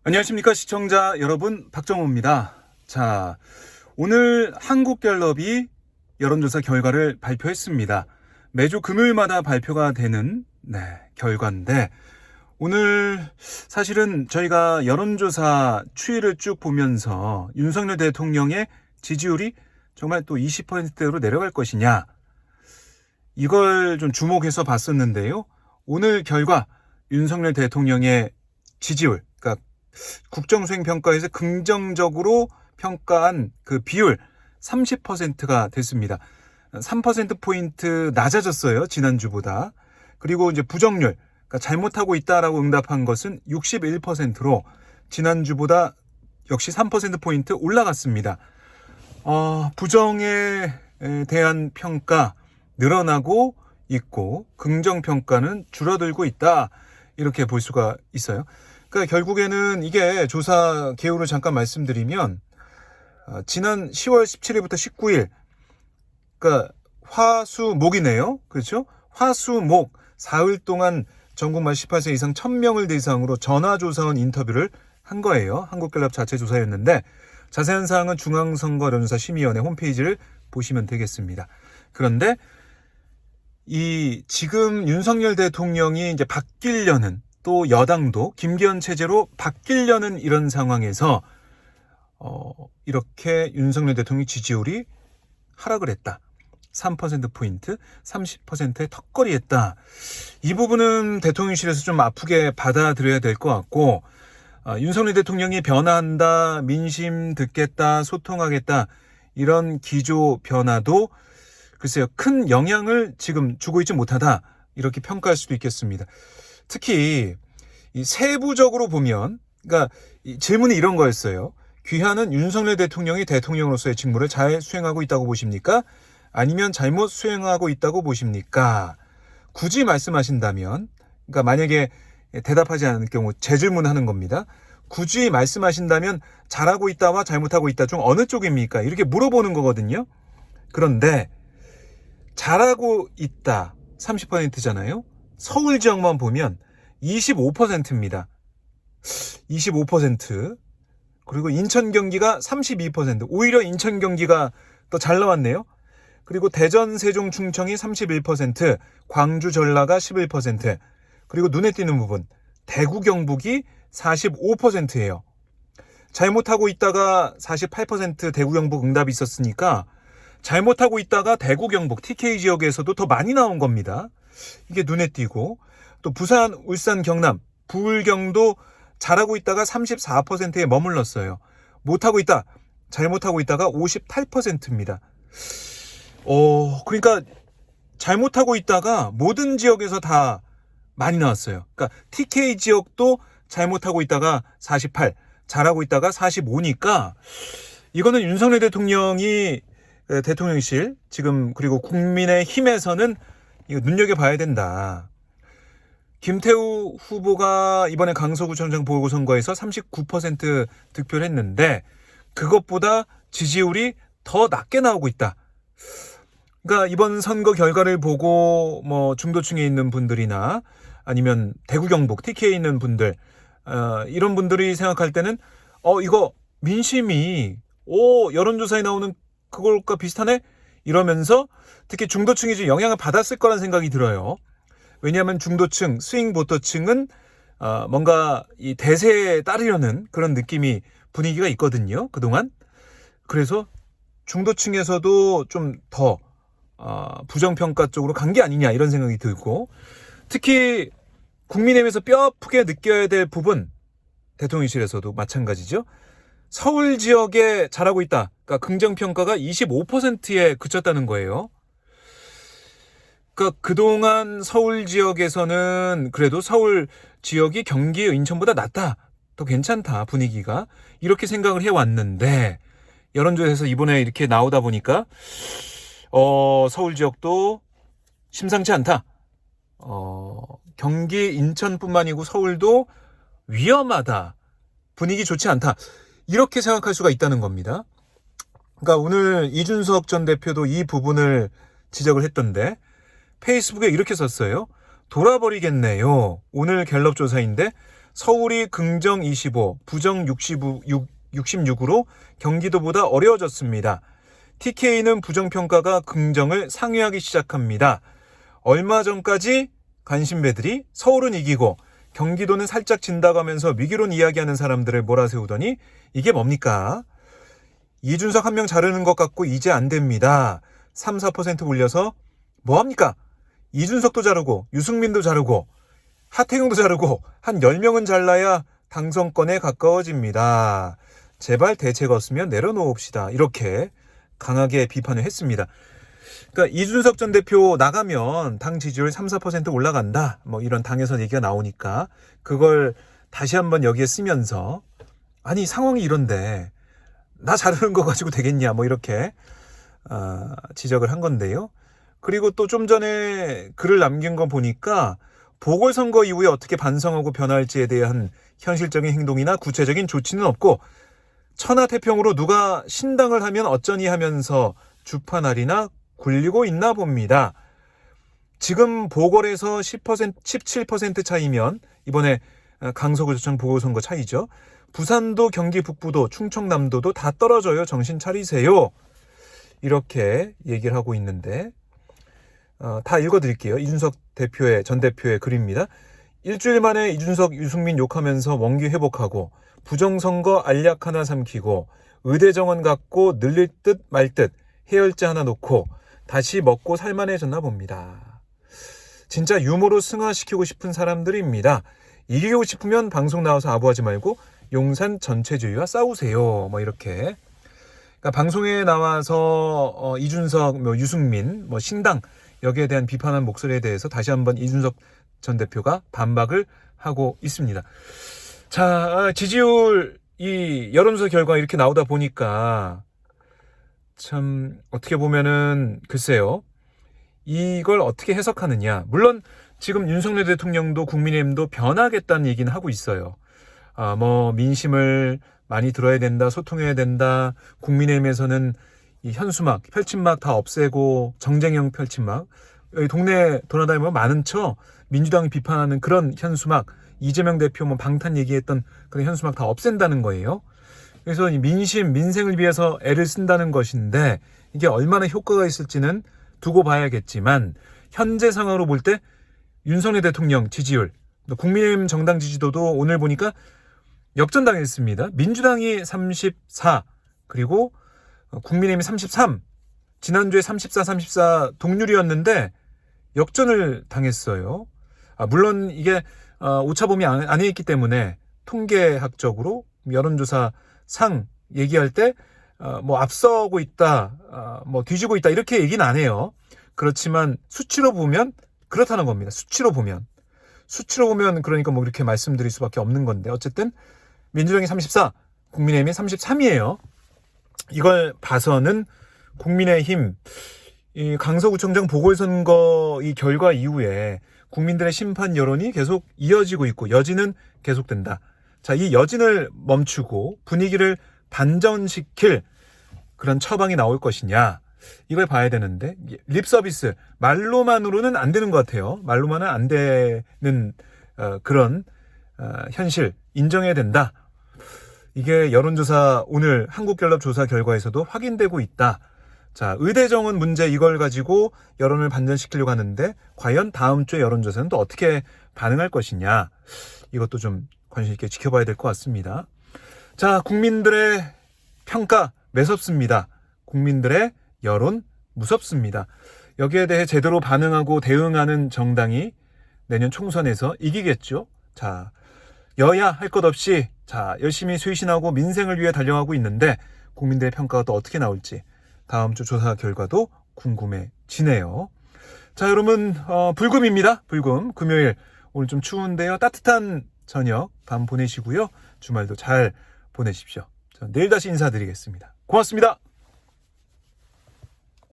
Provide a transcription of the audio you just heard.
안녕하십니까 시청자 여러분, 박정호입니다. 자, 오늘 한국갤럽이 여론조사 결과를 발표했습니다. 매주 금요일마다 발표가 되는 결과인데, 오늘 사실은 저희가 여론조사 추이를 쭉 보면서 윤석열 대통령의 지지율이 정말 또 20%대로 내려갈 것이냐, 이걸 좀 주목해서 봤었는데요. 오늘 결과 윤석열 대통령의 지지율, 그러니까 국정수행평가에서 긍정적으로 평가한 그 비율 30%가 됐습니다. 3%포인트 낮아졌어요, 지난주보다. 그리고 이제 부정률, 그러니까 잘못하고 있다라고 응답한 것은 61%로 지난주보다 역시 3%포인트 올라갔습니다. 부정에 대한 평가 늘어나고 있고 긍정평가는 줄어들고 있다, 이렇게 볼 수가 있어요. 그러니까 결국에는 이게 조사 개요를 잠깐 말씀드리면, 지난 10월 17일부터 19일, 그러니까 화수목이네요. 그렇죠? 화수목 4일 동안 전국만 18세 이상 1000명을 대상으로 전화조사원 인터뷰를 한 거예요. 한국갤럽 자체 조사였는데, 자세한 사항은 중앙선거 여론조사 심의위원회 홈페이지를 보시면 되겠습니다. 그런데 이 지금 윤석열 대통령이 이제 바뀌려는, 또 여당도 김기현 체제로 바뀌려는 이런 상황에서 이렇게 윤석열 대통령 지지율이 하락을 했다. 3%포인트, 30%의 턱걸이 했다. 이 부분은 대통령실에서 좀 아프게 받아들여야 될 것 같고, 윤석열 대통령이 변화한다, 민심 듣겠다, 소통하겠다, 이런 기조 변화도 글쎄요, 큰 영향을 지금 주고 있지 못하다, 이렇게 평가할 수도 있겠습니다. 특히 이 세부적으로 보면, 그러니까 이 질문이 이런 거였어요. 귀하는 윤석열 대통령이 대통령으로서의 직무를 잘 수행하고 있다고 보십니까? 아니면 잘못 수행하고 있다고 보십니까? 굳이 말씀하신다면, 그러니까 만약에 대답하지 않을 경우 재질문하는 겁니다. 굳이 말씀하신다면 잘하고 있다와 잘못하고 있다 중 어느 쪽입니까? 이렇게 물어보는 거거든요. 그런데 잘하고 있다 30%잖아요. 서울 지역만 보면 25%입니다. 25%. 그리고 인천 경기가 32%. 오히려 인천 경기가 더 잘 나왔네요. 그리고 대전, 세종, 충청이 31%, 광주, 전라가 11%, 그리고 눈에 띄는 부분 대구, 경북이 45%예요. 잘못하고 있다가 48% 대구, 경북 응답이 있었으니까 잘못하고 있다가 대구, 경북, TK 지역에서도 더 많이 나온 겁니다. 이게 눈에 띄고, 또 부산, 울산, 경남, 부울경도 잘하고 있다가 34%에 머물렀어요. 못하고 있다, 잘못하고 있다가 58%입니다. 그러니까 잘못하고 있다가 모든 지역에서 다 많이 나왔어요. 그러니까 TK 지역도 잘못하고 있다가 48, 잘하고 있다가 45니까 이거는 윤석열 대통령이 대통령실 지금, 그리고 국민의힘에서는 이거 눈여겨봐야 된다. 김태우 후보가 이번에 강서구청장 보궐선거에서 39% 득표를 했는데 그것보다 지지율이 더 낮게 나오고 있다. 그러니까 이번 선거 결과를 보고 뭐 중도층에 있는 분들이나 아니면 대구, 경북, TK에 있는 분들, 이런 분들이 생각할 때는 이거 민심이 여론조사에 나오는 그걸과 비슷하네? 이러면서 특히 중도층이 좀 영향을 받았을 거란 생각이 들어요. 왜냐하면 중도층, 스윙보터층은 뭔가 이 대세에 따르려는 그런 느낌이, 분위기가 있거든요, 그동안. 그래서 중도층에서도 좀 더 부정평가 쪽으로 간 게 아니냐, 이런 생각이 들고, 특히 국민의힘에서 뼈아프게 느껴야 될 부분, 대통령실에서도 마찬가지죠. 서울 지역에 잘하고 있다, 그러니까 긍정평가가 25%에 그쳤다는 거예요. 그러니까 그동안 서울 지역에서는 그래도 서울 지역이 경기, 인천보다 낫다, 더 괜찮다, 분위기가, 이렇게 생각을 해왔는데 여론조사에서 이번에 이렇게 나오다 보니까 서울 지역도 심상치 않다. 경기, 인천뿐만이고 서울도 위험하다, 분위기 좋지 않다, 이렇게 생각할 수가 있다는 겁니다. 그러니까 오늘 이준석 전 대표도 이 부분을 지적을 했던데, 페이스북에 이렇게 썼어요. 돌아버리겠네요. 오늘 갤럽 조사인데 서울이 긍정 25, 부정 66으로 경기도보다 어려워졌습니다. TK는 부정평가가 긍정을 상회하기 시작합니다. 얼마 전까지 관심배들이 서울은 이기고 경기도는 살짝 진다고 하면서 위기론 이야기하는 사람들을 몰아세우더니 이게 뭡니까? 이준석 한 명 자르는 것 같고 이제 안 됩니다. 3, 4% 올려서 뭐합니까? 이준석도 자르고 유승민도 자르고 하태경도 자르고 한 10명은 잘라야 당선권에 가까워집니다. 제발 대책 없으면 내려놓읍시다. 이렇게 강하게 비판을 했습니다. 그러니까 이준석 전 대표 나가면 당 지지율 3, 4% 올라간다. 뭐 이런 당에서 얘기가 나오니까 그걸 다시 한번 여기에 쓰면서 아니 상황이 이런데 나 자르는 거 가지고 되겠냐 뭐 이렇게 지적을 한 건데요. 그리고 또 좀 전에 글을 남긴 거 보니까 보궐선거 이후에 어떻게 반성하고 변화할지에 대한 현실적인 행동이나 구체적인 조치는 없고 천하태평으로 누가 신당을 하면 어쩌니 하면서 주판알이나 굴리고 있나 봅니다. 지금 보궐에서 10%, 17% 차이면 이번에 강서구청장 보궐선거 차이죠. 부산도 경기 북부도 충청남도도 다 떨어져요. 정신 차리세요. 이렇게 얘기를 하고 있는데 다 읽어드릴게요. 이준석 전 대표의 글입니다. 일주일 만에 이준석, 유승민 욕하면서 원기 회복하고 부정선거 알약 하나 삼키고 의대 정원 갖고 늘릴 듯 말 듯 해열제 하나 놓고 다시 먹고 살만해졌나 봅니다. 진짜 유머로 승화시키고 싶은 사람들입니다. 이기고 싶으면 방송 나와서 아부하지 말고 용산 전체주의와 싸우세요. 뭐 이렇게. 그러니까 방송에 나와서 이준석, 유승민, 신당 여기에 대한 비판한 목소리에 대해서 다시 한번 이준석 전 대표가 반박을 하고 있습니다. 자, 지지율 이 여론조사 결과 이렇게 나오다 보니까 참 어떻게 보면은 글쎄요. 이걸 어떻게 해석하느냐. 물론 지금 윤석열 대통령도 국민의힘도 변하겠다는 얘기는 하고 있어요. 민심을 많이 들어야 된다, 소통해야 된다. 국민의힘에서는 이 현수막, 펼침막 다 없애고 정쟁형 펼침막. 여기 동네 돌아다니면 많은 민주당이 비판하는 그런 현수막, 이재명 대표 방탄 얘기했던 그런 현수막 다 없앤다는 거예요. 그래서 이 민생을 위해서 애를 쓴다는 것인데 이게 얼마나 효과가 있을지는 두고 봐야겠지만 현재 상황으로 볼 때 윤석열 대통령 지지율, 국민의힘 정당 지지도도 오늘 보니까 역전당했습니다. 민주당이 34, 그리고 국민의힘이 33, 지난주에 34 동률이었는데 역전을 당했어요. 물론 이게 오차범위 안에 있기 때문에 통계학적으로 여론조사 상 얘기할 때 앞서고 있다, 뒤지고 있다 이렇게 얘기는 안 해요. 그렇지만 수치로 보면 그렇다는 겁니다. 수치로 보면 그러니까 이렇게 말씀드릴 수밖에 없는 건데 어쨌든 민주당이 34, 국민의힘이 33이에요. 이걸 봐서는 국민의힘 이 강서구청장 보궐선거 이 결과 이후에 국민들의 심판 여론이 계속 이어지고 있고 여진은 계속된다. 자, 이 여진을 멈추고 분위기를 반전시킬 그런 처방이 나올 것이냐 이걸 봐야 되는데 립 서비스 말로만으로는 안 되는 것 같아요. 말로만은 안 되는 그런 현실 인정해야 된다. 이게 여론조사 오늘 한국갤럽 조사 결과에서도 확인되고 있다. 자, 의대정원 문제 이걸 가지고 여론을 반전시키려고 하는데 과연 다음 주에 여론조사는 또 어떻게 반응할 것이냐 이것도 좀 관심 있게 지켜봐야 될 것 같습니다. 자, 국민들의 평가 매섭습니다. 국민들의 여론 무섭습니다. 여기에 대해 제대로 반응하고 대응하는 정당이 내년 총선에서 이기겠죠. 자, 여야 할 것 없이 열심히 쇄신하고 민생을 위해 달려가고 있는데 국민들의 평가가 또 어떻게 나올지 다음 주 조사 결과도 궁금해지네요. 자, 여러분 불금입니다. 불금 금요일 오늘 좀 추운데요. 따뜻한 저녁 밤 보내시고요. 주말도 잘 보내십시오. 저 내일 다시 인사드리겠습니다. 고맙습니다.